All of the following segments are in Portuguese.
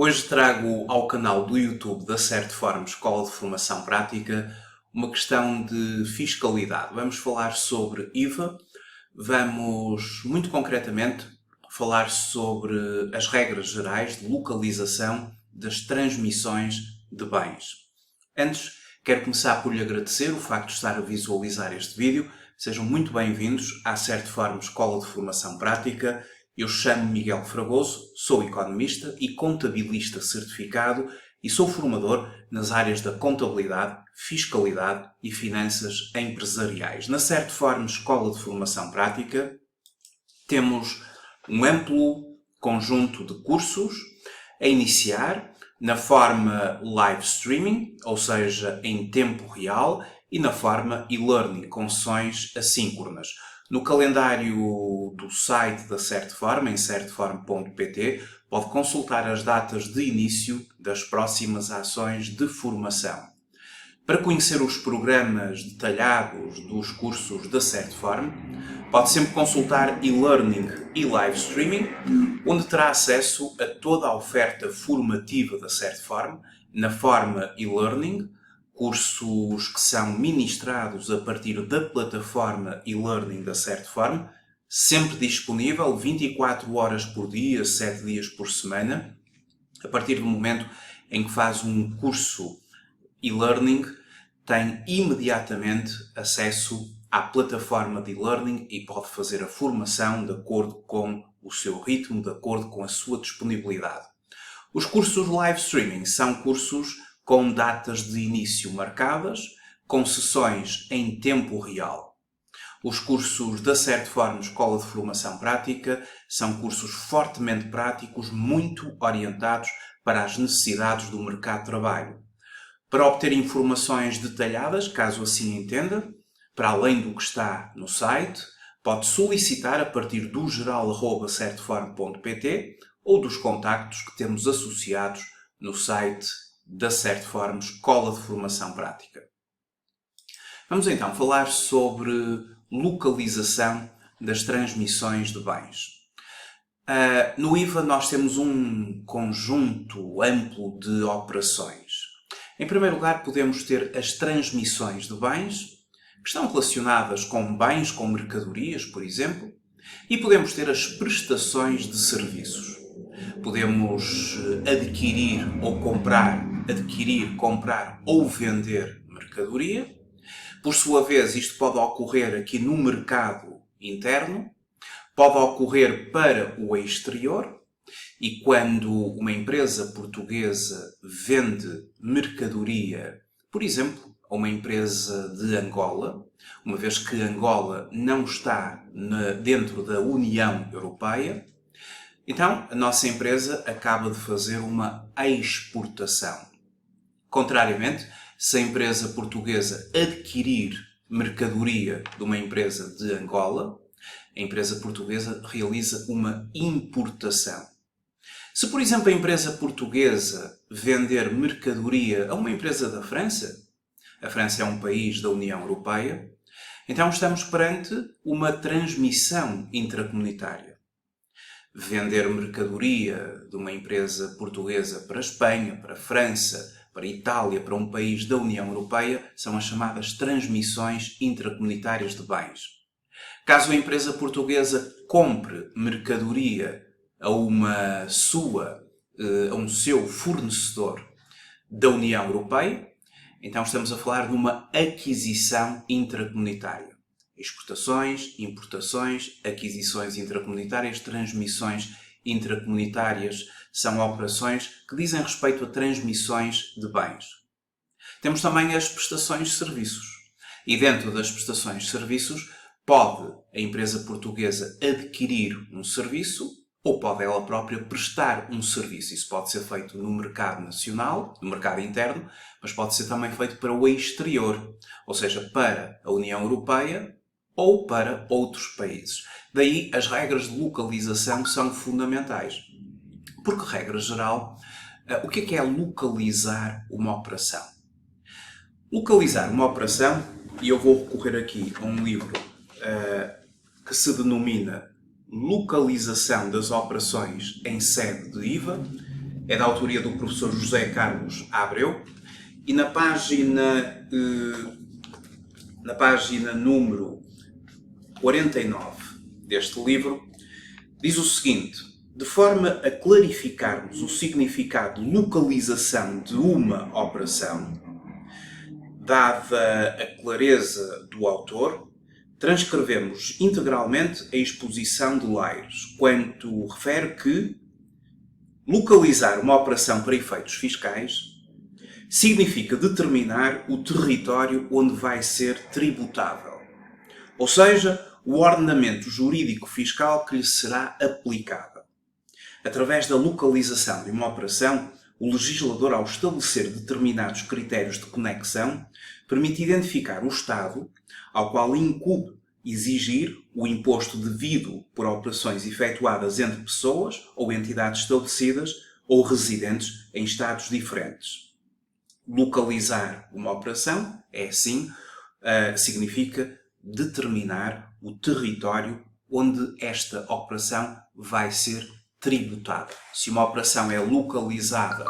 Hoje trago ao canal do YouTube da Certform Escola de Formação Prática uma questão de fiscalidade. Vamos falar sobre IVA, vamos muito concretamente falar sobre as regras gerais de localização das transmissões de bens. Antes, quero começar por lhe agradecer o facto de estar a visualizar este vídeo. Sejam muito bem-vindos à Certform Escola de Formação Prática. Eu chamo-me Miguel Fragoso, sou economista e contabilista certificado e sou formador nas áreas da contabilidade, fiscalidade e finanças empresariais. Na Certform Escola de Formação Prática temos um amplo conjunto de cursos a iniciar na forma live streaming, ou seja, em tempo real, e na forma e-learning, com sessões assíncronas. No calendário do site da Certform, em certform.pt, pode consultar as datas de início das próximas ações de formação. Para conhecer os programas detalhados dos cursos da Certform, pode sempre consultar e-learning e live streaming, onde terá acesso a toda a oferta formativa da Certform na forma e-learning, cursos que são ministrados a partir da plataforma e-learning da Certform, sempre disponível 24 horas por dia, 7 dias por semana. A partir do momento em que faz um curso e-learning, tem imediatamente acesso à plataforma de e-learning e pode fazer a formação de acordo com o seu ritmo, de acordo com a sua disponibilidade. Os cursos live streaming são cursos com datas de início marcadas, com sessões em tempo real. Os cursos da Certform Escola de Formação Prática são cursos fortemente práticos, muito orientados para as necessidades do mercado de trabalho. Para obter informações detalhadas, caso assim entenda, para além do que está no site, pode solicitar a partir do geral@certform.pt ou dos contactos que temos associados no site da Certform Escola de Formação Prática. Vamos então falar sobre localização das transmissões de bens. No IVA nós temos um conjunto amplo de operações. Em primeiro lugar, podemos ter as transmissões de bens, que estão relacionadas com bens, com mercadorias, por exemplo, e podemos ter as prestações de serviços. Podemos adquirir, comprar ou vender mercadoria. Por sua vez, isto pode ocorrer aqui no mercado interno, pode ocorrer para o exterior, e quando uma empresa portuguesa vende mercadoria, por exemplo, a uma empresa de Angola, uma vez que Angola não está dentro da União Europeia, então a nossa empresa acaba de fazer uma exportação. Contrariamente, se a empresa portuguesa adquirir mercadoria de uma empresa de Angola, a empresa portuguesa realiza uma importação. Se, por exemplo, a empresa portuguesa vender mercadoria a uma empresa da França, a França é um país da União Europeia, então estamos perante uma transmissão intracomunitária. Vender mercadoria de uma empresa portuguesa para a Espanha, para a França, para a Itália, para um país da União Europeia, são as chamadas transmissões intracomunitárias de bens. Caso a empresa portuguesa compre mercadoria a um seu fornecedor da União Europeia, então estamos a falar de uma aquisição intracomunitária. Exportações, importações, aquisições intracomunitárias, transmissões intracomunitárias são operações que dizem respeito a transmissões de bens. Temos também as prestações de serviços. E dentro das prestações de serviços, pode a empresa portuguesa adquirir um serviço ou pode ela própria prestar um serviço. Isso pode ser feito no mercado nacional, no mercado interno, mas pode ser também feito para o exterior, ou seja, para a União Europeia ou para outros países. Daí as regras de localização são fundamentais. Porque, regra geral, o que é localizar uma operação? Localizar uma operação, e eu vou recorrer aqui a um livro que se denomina Localização das Operações em Sede de IVA, é da autoria do professor José Carlos Abreu e na página número 49 deste livro, diz o seguinte: de forma a clarificarmos o significado de localização de uma operação, dada a clareza do autor, transcrevemos integralmente a exposição de Laires, quando refere que localizar uma operação para efeitos fiscais significa determinar o território onde vai ser tributável, ou seja, o ordenamento jurídico fiscal que lhe será aplicado. Através da localização de uma operação, o legislador, ao estabelecer determinados critérios de conexão, permite identificar o Estado ao qual incumbe exigir o imposto devido por operações efetuadas entre pessoas ou entidades estabelecidas ou residentes em Estados diferentes. Localizar uma operação significa determinar o território onde esta operação vai ser tributada. Se uma operação é localizada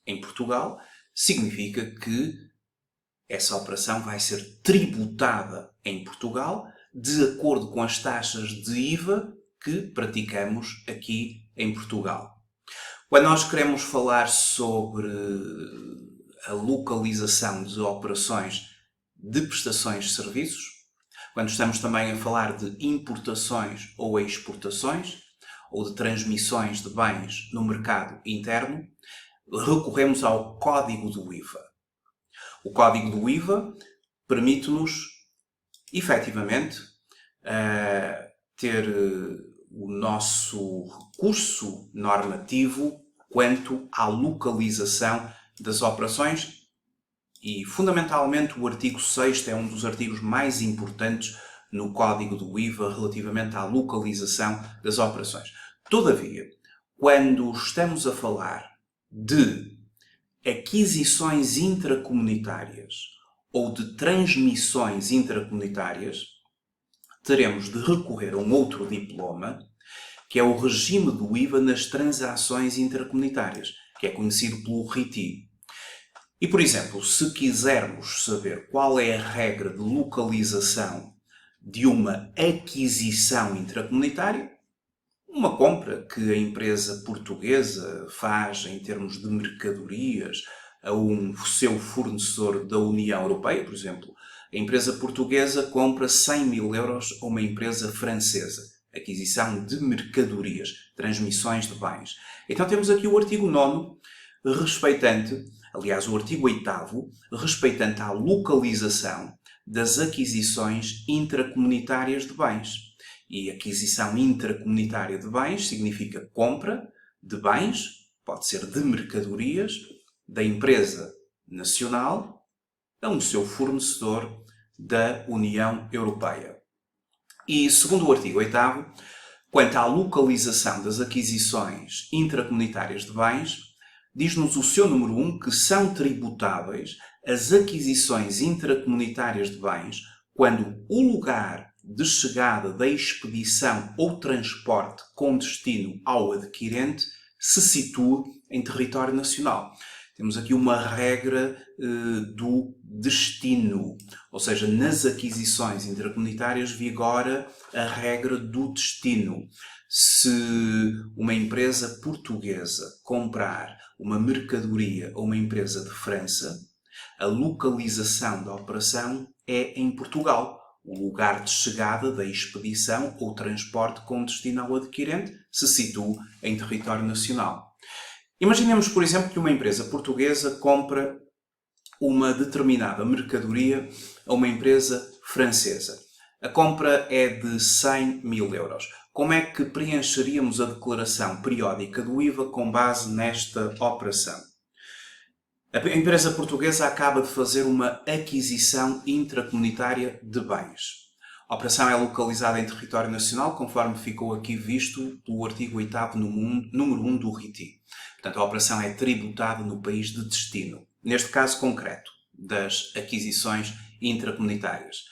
em Portugal, significa que essa operação vai ser tributada em Portugal de acordo com as taxas de IVA que praticamos aqui em Portugal. Quando nós queremos falar sobre a localização de operações de prestações de serviços, quando estamos também a falar de importações ou exportações, ou de transmissões de bens no mercado interno, recorremos ao Código do IVA. O Código do IVA permite-nos, efetivamente, ter o nosso recurso normativo quanto à localização das operações e, fundamentalmente, o artigo 6º é um dos artigos mais importantes no Código do IVA relativamente à localização das operações. Todavia, quando estamos a falar de aquisições intracomunitárias ou de transmissões intracomunitárias, teremos de recorrer a um outro diploma, que é o regime do IVA nas transações intracomunitárias, que é conhecido pelo RITI. E, por exemplo, se quisermos saber qual é a regra de localização de uma aquisição intracomunitária, uma compra que a empresa portuguesa faz em termos de mercadorias a um seu fornecedor da União Europeia, por exemplo, a empresa portuguesa compra 100 mil euros a uma empresa francesa. Aquisição de mercadorias, transmissões de bens. Então temos aqui o artigo 9º, o artigo 8º, respeitante à localização das aquisições intracomunitárias de bens. E aquisição intracomunitária de bens significa compra de bens, pode ser de mercadorias, da empresa nacional a um seu fornecedor da União Europeia. E, segundo o artigo 8º, quanto à localização das aquisições intracomunitárias de bens, diz-nos o seu número 1 que são tributáveis as aquisições intracomunitárias de bens quando o lugar de chegada da expedição ou transporte com destino ao adquirente se situa em território nacional. Temos aqui uma regra do destino, ou seja, nas aquisições intracomunitárias vigora a regra do destino. Se uma empresa portuguesa comprar uma mercadoria a uma empresa de França, a localização da operação é em Portugal. O lugar de chegada da expedição ou transporte com destino ao adquirente se situa em território nacional. Imaginemos, por exemplo, que uma empresa portuguesa compra uma determinada mercadoria a uma empresa francesa. A compra é de 100 mil euros. Como é que preencheríamos a declaração periódica do IVA com base nesta operação? A empresa portuguesa acaba de fazer uma aquisição intracomunitária de bens. A operação é localizada em território nacional, conforme ficou aqui visto pelo artigo 8º, número 1 do RITI. Portanto, a operação é tributada no país de destino. Neste caso concreto, das aquisições intracomunitárias.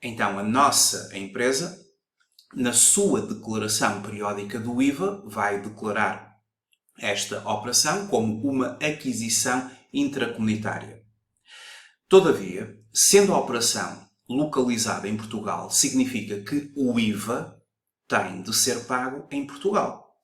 Então, a nossa empresa, na sua declaração periódica do IVA, vai declarar esta operação como uma aquisição intracomunitária. Todavia, sendo a operação localizada em Portugal, significa que o IVA tem de ser pago em Portugal.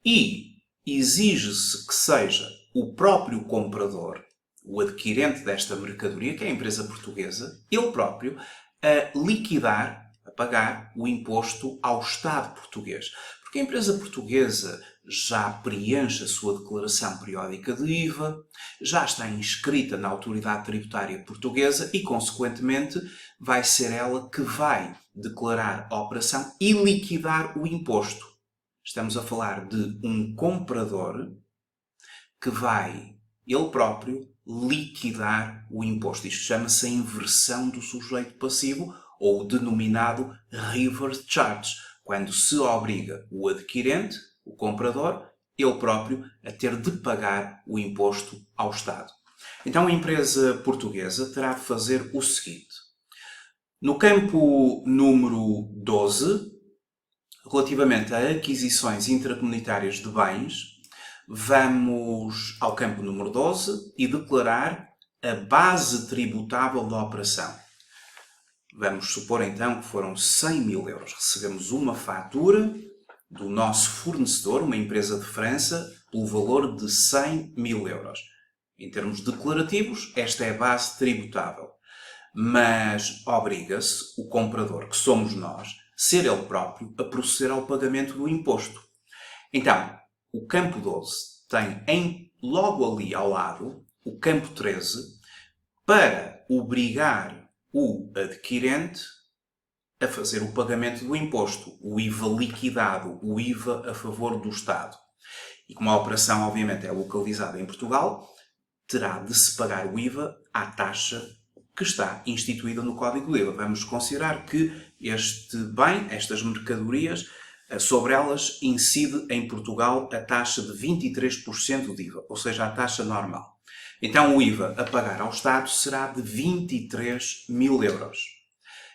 E exige-se que seja o próprio comprador, o adquirente desta mercadoria, que é a empresa portuguesa, ele próprio, a liquidar, a pagar o imposto ao Estado português. Porque a empresa portuguesa já preenche a sua declaração periódica de IVA, já está inscrita na autoridade tributária portuguesa e, consequentemente, vai ser ela que vai declarar a operação e liquidar o imposto. Estamos a falar de um comprador que vai, ele próprio, liquidar o imposto. Isto chama-se a inversão do sujeito passivo ou o denominado reverse charge, quando se obriga o adquirente, o comprador, ele próprio, a ter de pagar o imposto ao Estado. Então a empresa portuguesa terá de fazer o seguinte. No campo número 12, relativamente a aquisições intracomunitárias de bens, vamos ao campo número 12 e declarar a base tributável da operação. Vamos supor então que foram 100 mil euros. Recebemos uma fatura do nosso fornecedor, uma empresa de França, pelo valor de 100 mil euros. Em termos declarativos, esta é a base tributável. Mas obriga-se o comprador, que somos nós, ser ele próprio a proceder ao pagamento do imposto. Então, o campo 12 tem logo ali ao lado o campo 13 para obrigar o adquirente a fazer o pagamento do imposto, o IVA liquidado, o IVA a favor do Estado. E como a operação, obviamente, é localizada em Portugal, terá de se pagar o IVA à taxa que está instituída no Código de IVA. Vamos considerar que este bem, estas mercadorias, sobre elas incide em Portugal a taxa de 23% de IVA, ou seja, a taxa normal. Então o IVA a pagar ao Estado será de 23 mil euros.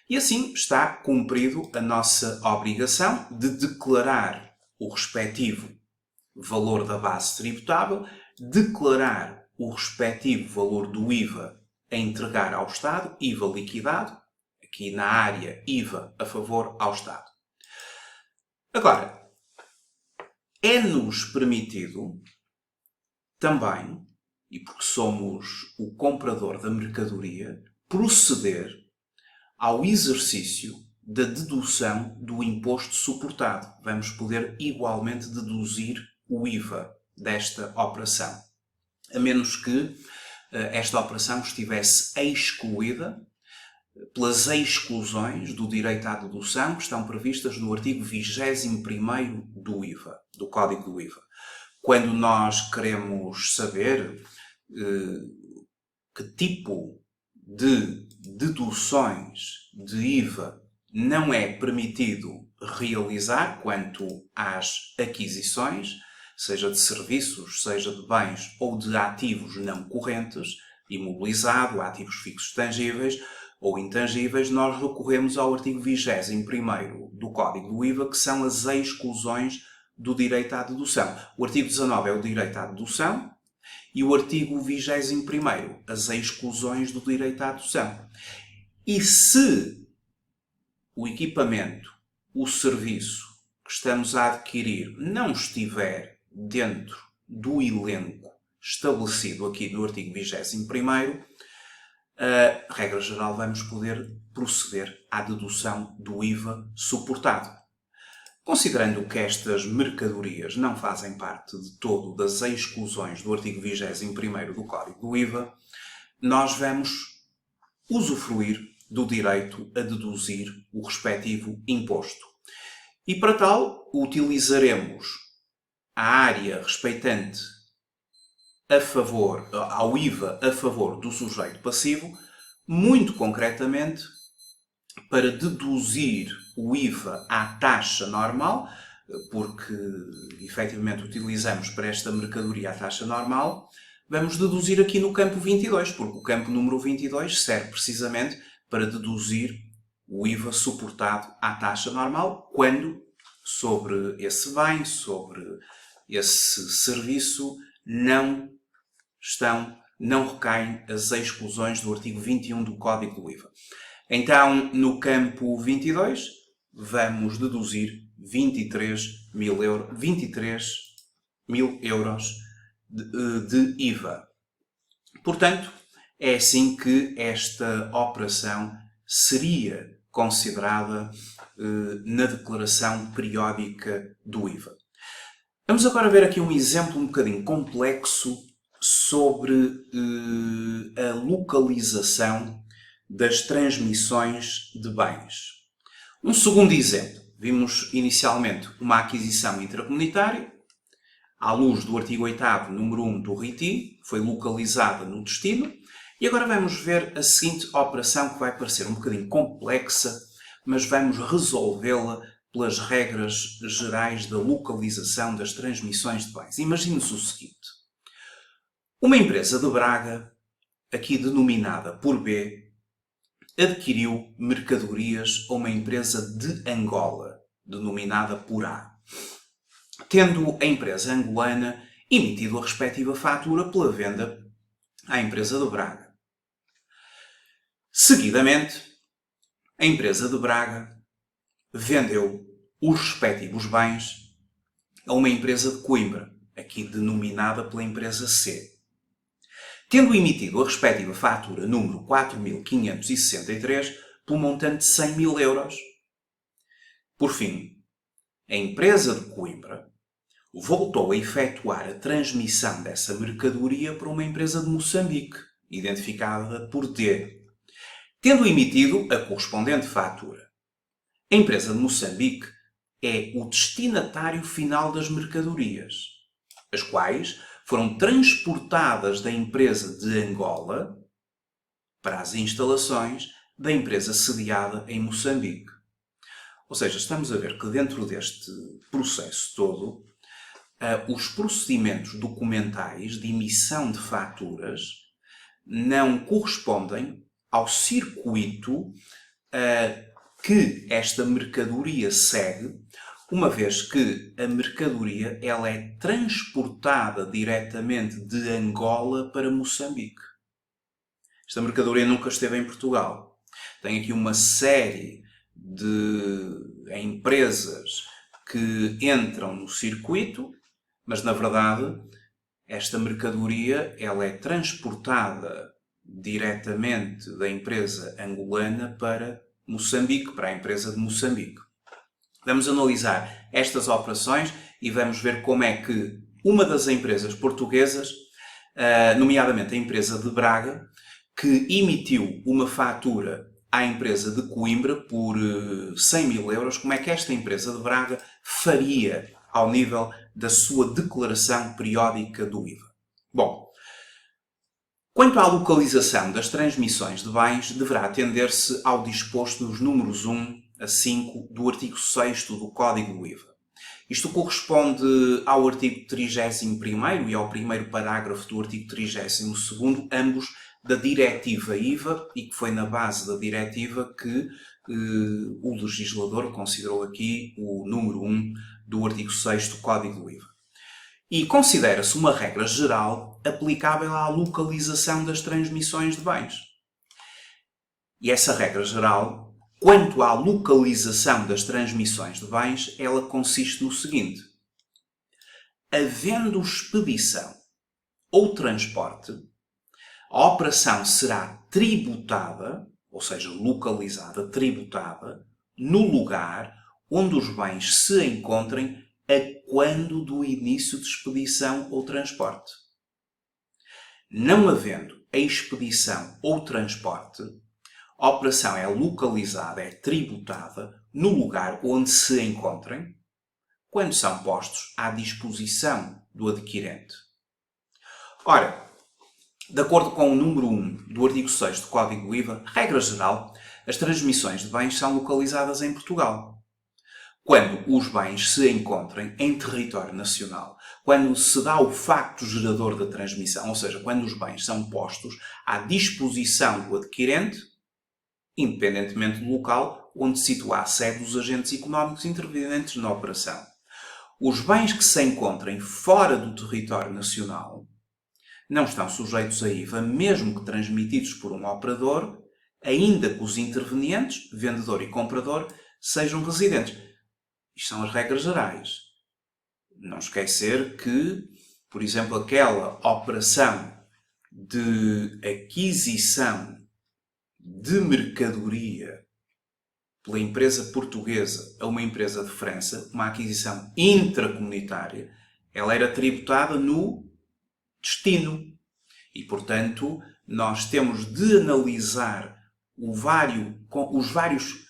E assim está cumprido a nossa obrigação de declarar o respectivo valor da base tributável, declarar o respectivo valor do IVA a entregar ao Estado, IVA liquidado, aqui na área IVA a favor ao Estado. Agora, é-nos permitido também, e porque somos o comprador da mercadoria, proceder ao exercício da dedução do imposto suportado. Vamos poder igualmente deduzir o IVA desta operação, a menos que esta operação estivesse excluída pelas exclusões do direito à dedução que estão previstas no artigo 21º do IVA, do Código do IVA. Quando nós queremos saber que tipo de deduções de IVA não é permitido realizar quanto às aquisições, seja de serviços, seja de bens ou de ativos não correntes, imobilizado, ativos fixos tangíveis ou intangíveis, nós recorremos ao artigo 21º do Código do IVA, que são as exclusões do direito à dedução. O artigo 19 é o direito à dedução e o artigo 21º, as exclusões do direito à dedução. E se o equipamento, o serviço que estamos a adquirir não estiver dentro do elenco estabelecido aqui no artigo 21º, regra geral, vamos poder proceder à dedução do IVA suportado. Considerando que estas mercadorias não fazem parte de todo das exclusões do artigo 21º do Código do IVA, nós vamos usufruir do direito a deduzir o respectivo imposto. E para tal, utilizaremos a área respeitante ao IVA a favor do sujeito passivo, muito concretamente para deduzir o IVA à taxa normal, porque efetivamente utilizamos para esta mercadoria a taxa normal, vamos deduzir aqui no campo 22, porque o campo número 22 serve precisamente para deduzir o IVA suportado à taxa normal, quando sobre esse bem, sobre esse serviço não recaem as exclusões do artigo 21 do Código do IVA. Então, no campo 22, vamos deduzir 23 mil euros de IVA. Portanto, é assim que esta operação seria considerada na declaração periódica do IVA. Vamos agora ver aqui um exemplo um bocadinho complexo sobre a localização das transmissões de bens. Um segundo exemplo. Vimos inicialmente uma aquisição intracomunitária, à luz do artigo 8º, número 1 do RITI, foi localizada no destino. E agora vamos ver a seguinte operação que vai parecer um bocadinho complexa, mas vamos resolvê-la pelas regras gerais da localização das transmissões de bens. Imagine-se o seguinte. Uma empresa de Braga, aqui denominada por B, adquiriu mercadorias a uma empresa de Angola, denominada por A, tendo a empresa angolana emitido a respectiva fatura pela venda à empresa de Braga. Seguidamente, a empresa de Braga vendeu os respectivos bens a uma empresa de Coimbra, aqui denominada pela empresa C. Tendo emitido a respectiva fatura número 4.563 pelo montante de 100 mil euros. Por fim, a empresa de Coimbra voltou a efetuar a transmissão dessa mercadoria para uma empresa de Moçambique, identificada por D, tendo emitido a correspondente fatura. A empresa de Moçambique é o destinatário final das mercadorias, as quais foram transportadas da empresa de Angola para as instalações da empresa sediada em Moçambique. Ou seja, estamos a ver que dentro deste processo todo, os procedimentos documentais de emissão de faturas não correspondem ao circuito que esta mercadoria segue, uma vez que a mercadoria ela é transportada diretamente de Angola para Moçambique. Esta mercadoria nunca esteve em Portugal. Tem aqui uma série de empresas que entram no circuito, mas na verdade esta mercadoria ela é transportada diretamente da empresa angolana para Moçambique, para a empresa de Moçambique. Vamos analisar estas operações e vamos ver como é que uma das empresas portuguesas, nomeadamente a empresa de Braga, que emitiu uma fatura à empresa de Coimbra por 100 mil euros, como é que esta empresa de Braga faria ao nível da sua declaração periódica do IVA. Bom, quanto à localização das transmissões de bens, deverá atender-se ao disposto nos números 1 a 5 do artigo 6º do Código do IVA. Isto corresponde ao artigo 31º e ao primeiro parágrafo do artigo 32º, ambos da Diretiva IVA, e que foi na base da Diretiva que o legislador considerou aqui o número 1 do artigo 6º do Código do IVA. E considera-se uma regra geral aplicável à localização das transmissões de bens. E essa regra geral, quanto à localização das transmissões de bens, ela consiste no seguinte. Havendo expedição ou transporte, a operação será tributada, ou seja, localizada, tributada, no lugar onde os bens se encontrem a quando do início de expedição ou transporte. Não havendo a expedição ou transporte, a operação é localizada, é tributada no lugar onde se encontrem, quando são postos à disposição do adquirente. Ora, de acordo com o número 1 do artigo 6º do Código do IVA, regra geral, as transmissões de bens são localizadas em Portugal. Quando os bens se encontrem em território nacional, quando se dá o facto gerador da transmissão, ou seja, quando os bens são postos à disposição do adquirente, independentemente do local onde se situa a sede dos agentes económicos intervenientes na operação. Os bens que se encontrem fora do território nacional não estão sujeitos a IVA, mesmo que transmitidos por um operador, ainda que os intervenientes, vendedor e comprador, sejam residentes. Isto são as regras gerais. Não esquecer que, por exemplo, aquela operação de aquisição de mercadoria pela empresa portuguesa a uma empresa de França, uma aquisição intracomunitária, ela era tributada no destino. E, portanto, nós temos de analisar os vários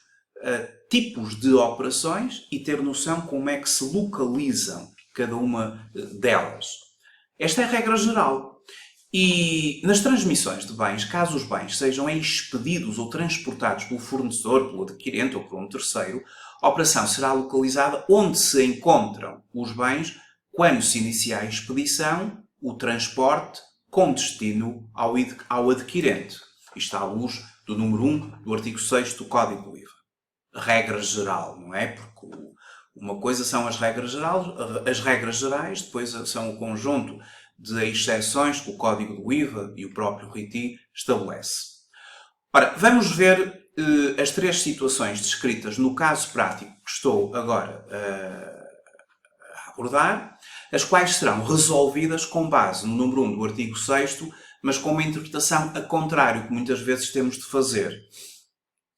tipos de operações e ter noção como é que se localizam cada uma delas. Esta é a regra geral. E nas transmissões de bens, caso os bens sejam expedidos ou transportados pelo fornecedor, pelo adquirente ou por um terceiro, a operação será localizada onde se encontram os bens quando se inicia a expedição, o transporte, com destino ao adquirente. Isto à luz do número 1 do artigo 6º do Código do IVA. Regra geral, não é? Porque uma coisa são as regras gerais, depois são o conjunto de exceções que o Código do IVA e o próprio RITI estabelece. Ora, vamos ver as três situações descritas no caso prático que estou agora a abordar, as quais serão resolvidas com base no número 1 do artigo 6º, mas com uma interpretação a contrário, que muitas vezes temos de fazer.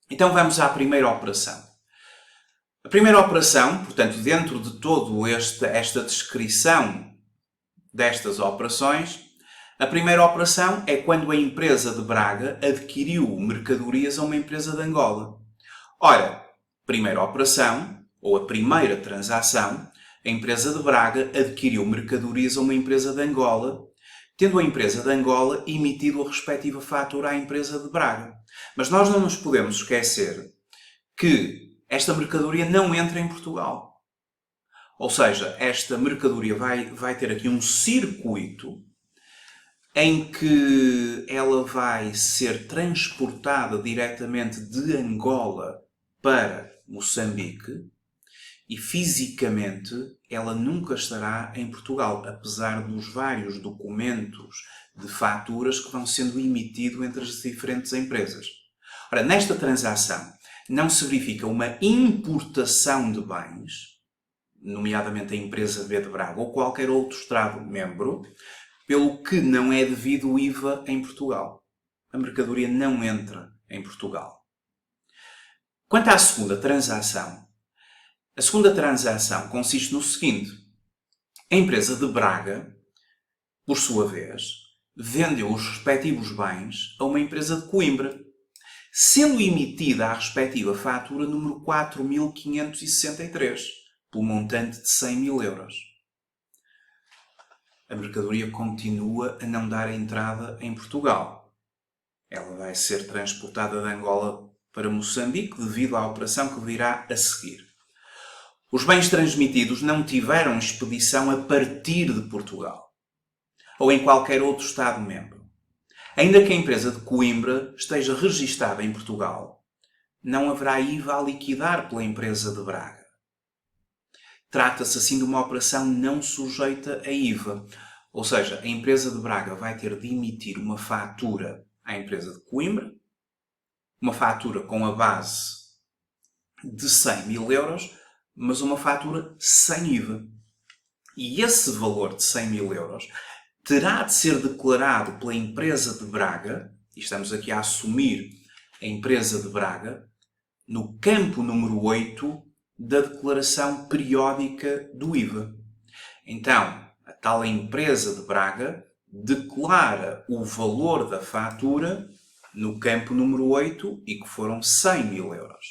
Então vamos à primeira operação. A primeira operação, portanto, dentro de toda esta descrição destas operações, a primeira operação é quando a empresa de Braga adquiriu mercadorias a uma empresa de Angola. Ora, primeira operação, ou a primeira transação, a empresa de Braga adquiriu mercadorias a uma empresa de Angola, tendo a empresa de Angola emitido a respectiva fatura à empresa de Braga. Mas nós não nos podemos esquecer que esta mercadoria não entra em Portugal. Ou seja, esta mercadoria vai ter aqui um circuito em que ela vai ser transportada diretamente de Angola para Moçambique e fisicamente ela nunca estará em Portugal, apesar dos vários documentos de faturas que vão sendo emitidos entre as diferentes empresas. Ora, nesta transação não se verifica uma importação de bens, nomeadamente a empresa B de Braga ou qualquer outro Estado-membro, pelo que não é devido o IVA em Portugal. A mercadoria não entra em Portugal. Quanto à segunda transação, a segunda transação consiste no seguinte. A empresa de Braga, por sua vez, vendeu os respectivos bens a uma empresa de Coimbra, sendo emitida a respectiva fatura número 4.563, pelo montante de 100.000 euros. A mercadoria continua a não dar entrada em Portugal. Ela vai ser transportada de Angola para Moçambique devido à operação que virá a seguir. Os bens transmitidos não tiveram expedição a partir de Portugal ou em qualquer outro Estado-membro. Ainda que a empresa de Coimbra esteja registada em Portugal, não haverá IVA a liquidar pela empresa de Braga. Trata-se assim de uma operação não sujeita a IVA. Ou seja, a empresa de Braga vai ter de emitir uma fatura à empresa de Coimbra, uma fatura com a base de 100.000 euros, mas uma fatura sem IVA. E esse valor de 100.000 euros terá de ser declarado pela empresa de Braga, e estamos aqui a assumir a empresa de Braga, no campo número 8 da declaração periódica do IVA. Então, a tal empresa de Braga declara o valor da fatura no campo número 8 e que foram 100.000 euros.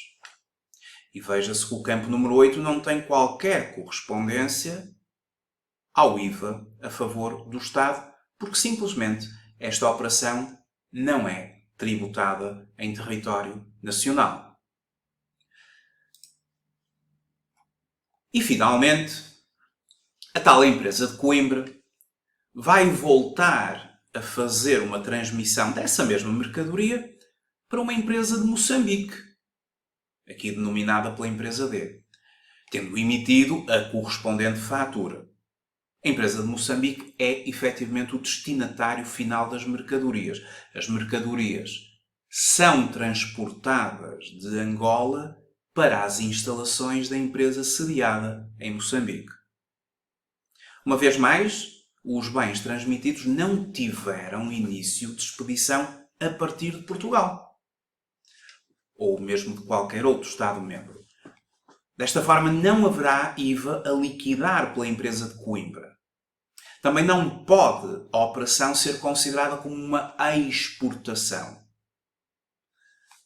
E veja-se que o campo número 8 não tem qualquer correspondência ao IVA a favor do Estado, porque simplesmente esta operação não é tributada em território nacional. E, finalmente, a tal empresa de Coimbra vai voltar a fazer uma transmissão dessa mesma mercadoria para uma empresa de Moçambique, aqui denominada pela empresa D. tendo emitido a correspondente fatura. A empresa de Moçambique é efetivamente o destinatário final das mercadorias. As mercadorias são transportadas de Angola para as instalações da empresa sediada em Moçambique. Uma vez mais, os bens transmitidos não tiveram início de expedição a partir de Portugal, ou mesmo de qualquer outro Estado-membro. Desta forma, não haverá IVA a liquidar pela empresa de Coimbra. Também não pode a operação ser considerada como uma exportação,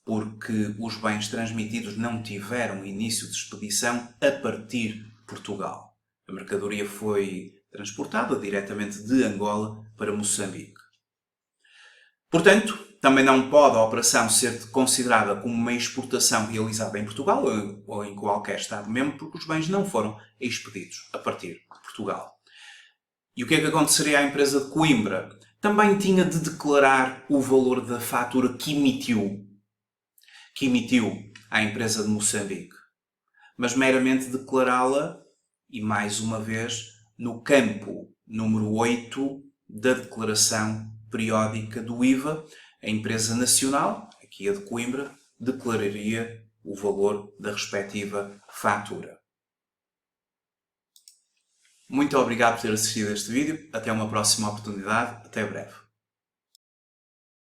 porque os bens transmitidos não tiveram início de expedição a partir de Portugal. A mercadoria foi transportada diretamente de Angola para Moçambique. Portanto, também não pode a operação ser considerada como uma exportação realizada em Portugal ou em qualquer Estado-membro, porque os bens não foram expedidos a partir de Portugal. E o que é que aconteceria à empresa de Coimbra? Também tinha de declarar o valor da fatura que emitiu à empresa de Moçambique, mas meramente declará-la, e mais uma vez, no campo número 8 da declaração periódica do IVA, a empresa nacional, aqui a de Coimbra, declararia o valor da respectiva fatura. Muito obrigado por ter assistido a este vídeo. Até uma próxima oportunidade. Até breve.